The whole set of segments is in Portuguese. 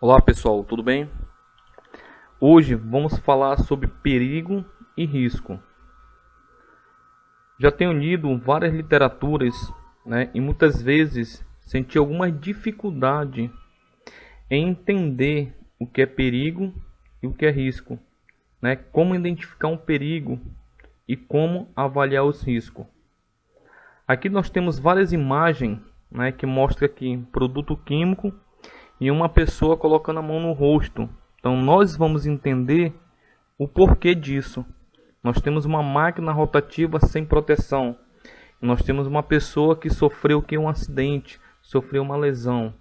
Olá pessoal, tudo bem? Hoje vamos falar sobre perigo e risco. Já tenho lido várias literaturas, e muitas vezes senti alguma dificuldade em entender o que é perigo e o que é risco, Como identificar um perigo e como avaliar os riscos. Aqui nós temos várias imagens, que mostram aqui produto químico e uma pessoa colocando a mão no rosto. Então nós vamos entender o porquê disso. Nós temos uma máquina rotativa sem proteção. Nós temos uma pessoa que sofreu um acidente, sofreu uma lesão.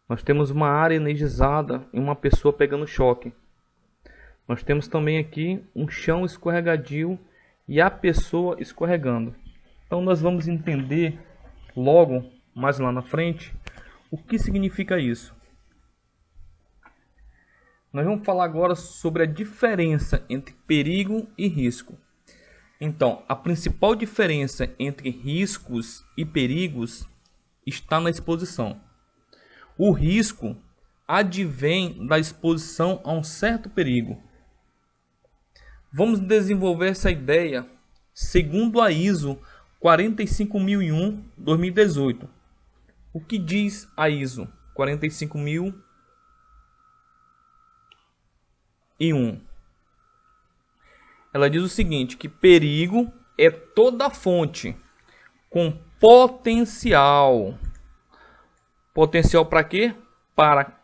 Nós temos uma área energizada e uma pessoa pegando choque. Nós temos também aqui um chão escorregadio e a pessoa escorregando. Então nós vamos entender logo mais lá na frente o que significa isso. Nós vamos falar agora sobre a diferença entre perigo e risco. Então, a principal diferença entre riscos e perigos está na exposição. O risco advém da exposição a um certo perigo. Vamos desenvolver essa ideia segundo a ISO 45001-2018. O que diz a ISO 45001? Ela diz o seguinte, que perigo é toda fonte com potencial. Potencial para quê? Para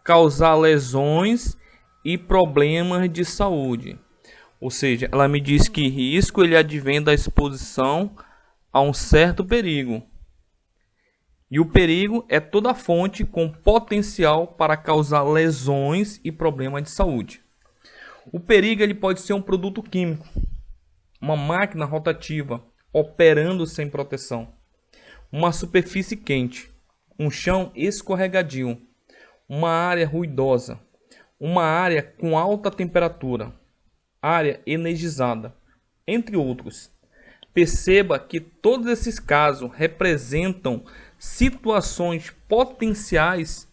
causar lesões e problemas de saúde. Ou seja, ela me diz que risco ele advém da exposição a um certo perigo. E o perigo é toda fonte com potencial para causar lesões e problemas de saúde. O perigo ele pode ser um produto químico, uma máquina rotativa operando sem proteção, uma superfície quente, um chão escorregadio, uma área ruidosa, uma área com alta temperatura, área energizada, entre outros. Perceba que todos esses casos representam situações potenciais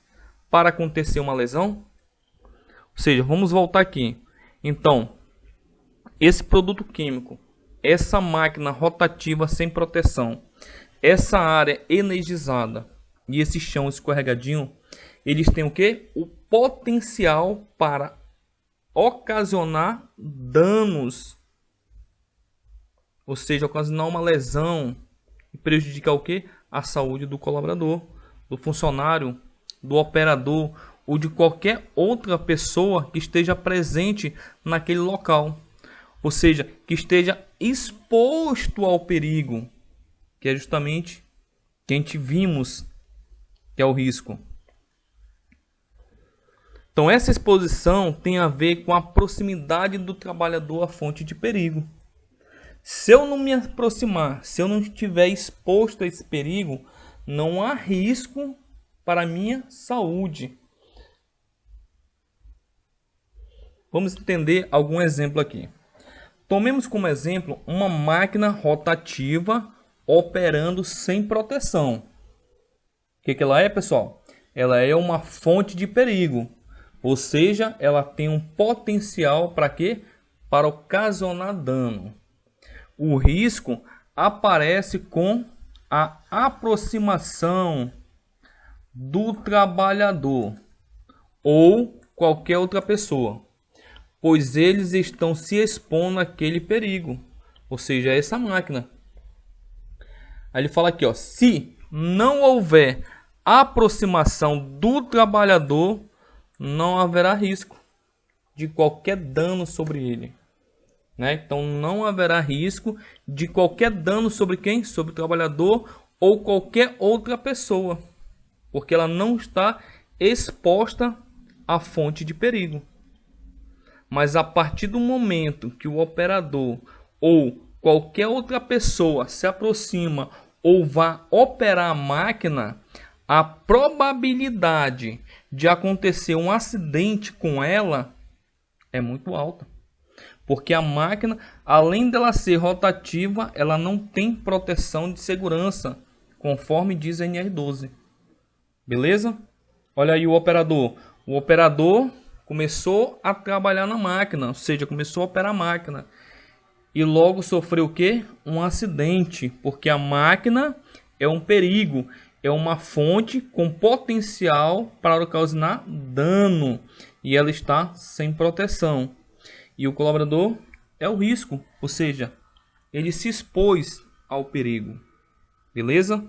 para acontecer uma lesão. Ou seja, vamos voltar aqui. Então, esse produto químico, essa máquina rotativa sem proteção, essa área energizada e esse chão escorregadinho, eles têm o quê? O potencial para ocasionar danos. Ou seja, ocasionar uma lesão e prejudicar o quê? A saúde do colaborador, do funcionário, do operador ou de qualquer outra pessoa que esteja presente naquele local. Ou seja, que esteja exposto ao perigo, que é justamente que a gente vimos que é o risco. Então essa exposição tem a ver com a proximidade do trabalhador à fonte de perigo. Se eu não me aproximar, se eu não estiver exposto a esse perigo, não há risco para a minha saúde. Vamos entender algum exemplo aqui. Tomemos como exemplo uma máquina rotativa operando sem proteção. O que ela é, pessoal? Ela é uma fonte de perigo. Ou seja, ela tem um potencial para quê? Para ocasionar dano. O risco aparece com a aproximação do trabalhador ou qualquer outra pessoa, pois eles estão se expondo àquele perigo, ou seja, essa máquina. Aí ele fala aqui, se não houver aproximação do trabalhador, não haverá risco de qualquer dano sobre ele. Então não haverá risco de qualquer dano sobre quem? Sobre o trabalhador ou qualquer outra pessoa, porque ela não está exposta à fonte de perigo. Mas a partir do momento que o operador ou qualquer outra pessoa se aproxima ou vá operar a máquina, a probabilidade de acontecer um acidente com ela é muito alta. Porque a máquina, além dela ser rotativa, ela não tem proteção de segurança, conforme diz a NR12. Beleza? Olha aí o operador. O operador começou a trabalhar na máquina, ou seja, começou a operar a máquina. E logo sofreu o quê? Um acidente, porque a máquina é um perigo, é uma fonte com potencial para ocasionar dano e ela está sem proteção. E o colaborador é o risco, ou seja, ele se expôs ao perigo. Beleza?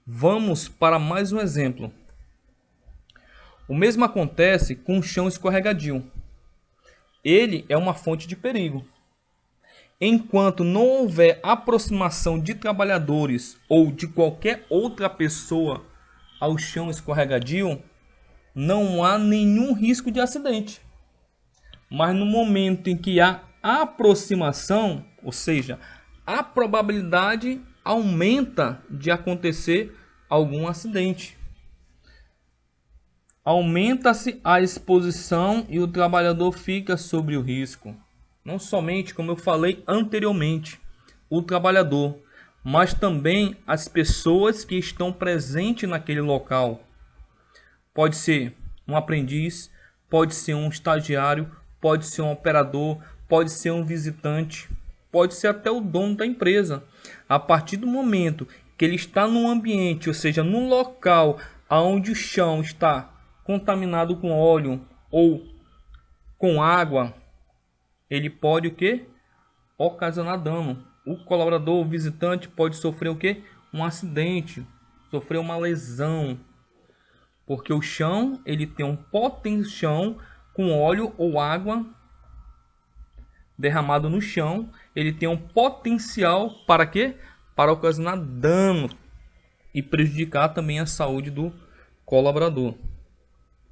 Vamos para mais um exemplo. O mesmo acontece com o chão escorregadio. Ele é uma fonte de perigo. Enquanto não houver aproximação de trabalhadores ou de qualquer outra pessoa ao chão escorregadio, não há nenhum risco de acidente. Mas no momento em que há aproximação, ou seja, a probabilidade aumenta de acontecer algum acidente. Aumenta-se a exposição e o trabalhador fica sob o risco. Não somente, como eu falei anteriormente, o trabalhador, mas também as pessoas que estão presentes naquele local. Pode ser um aprendiz, pode ser um estagiário, pode ser um operador, pode ser um visitante, pode ser até o dono da empresa. A partir do momento que ele está num ambiente, ou seja, num local onde o chão está contaminado com óleo ou com água, ele pode o quê? Ocasionar dano. O colaborador, o visitante pode sofrer o quê? Um acidente, sofrer uma lesão. Porque o chão, ele tem um potencial com óleo ou água derramado no chão, ele tem um potencial para quê? Para ocasionar dano e prejudicar também a saúde do colaborador.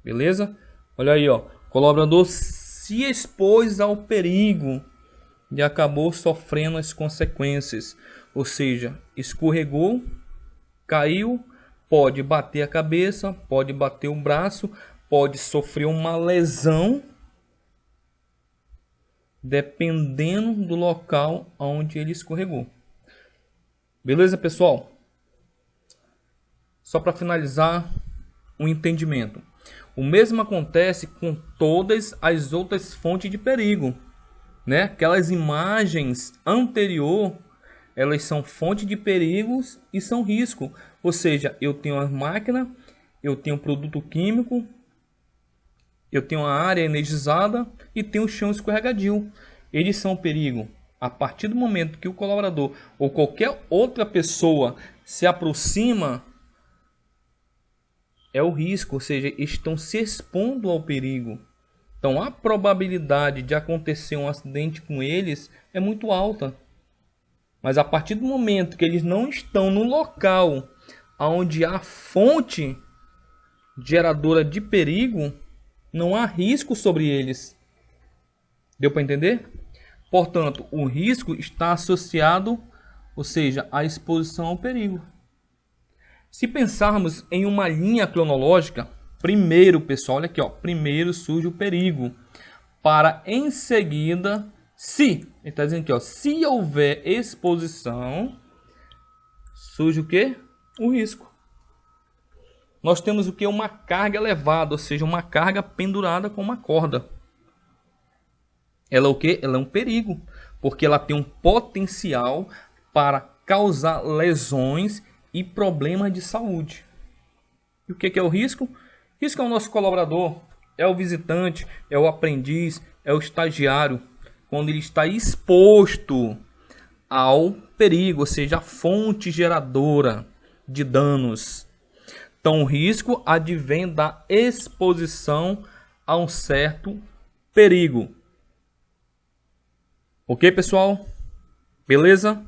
Beleza? Olha aí, ó. O colaborador se expôs ao perigo e acabou sofrendo as consequências. Ou seja, escorregou, caiu, pode bater a cabeça, pode bater o braço, pode sofrer uma lesão, dependendo do local onde ele escorregou. Beleza, pessoal? Só para finalizar o entendimento. O mesmo acontece com todas as outras fontes de perigo, né? Aquelas imagens anterior, elas são fonte de perigos e são risco. Ou seja, eu tenho a máquina, eu tenho produto químico, eu tenho a área energizada e tenho o chão escorregadio. Eles são perigo. A partir do momento que o colaborador ou qualquer outra pessoa se aproxima, é o risco, ou seja, estão se expondo ao perigo. Então a probabilidade de acontecer um acidente com eles é muito alta. Mas a partir do momento que eles não estão no local onde há fonte geradora de perigo, não há risco sobre eles. Deu para entender? Portanto, o risco está associado, ou seja, à exposição ao perigo. Se pensarmos em uma linha cronológica, primeiro, pessoal, olha aqui, ó, primeiro surge o perigo, para em seguida, ele está dizendo aqui, ó, se houver exposição, surge o que? O risco. Nós temos o que? Uma carga elevada, ou seja, uma carga pendurada com uma corda. Ela é o que? Ela é um perigo, porque ela tem um potencial para causar lesões e problemas de saúde. E o que é o risco? O risco é o nosso colaborador, é o visitante, é o aprendiz, é o estagiário, quando ele está exposto ao perigo, ou seja, a fonte geradora de danos. Então, o risco advém da exposição a um certo perigo. Ok, pessoal? Beleza?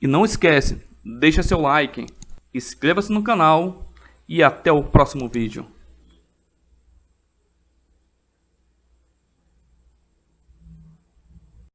E não esquece, deixa seu like, inscreva-se no canal e até o próximo vídeo.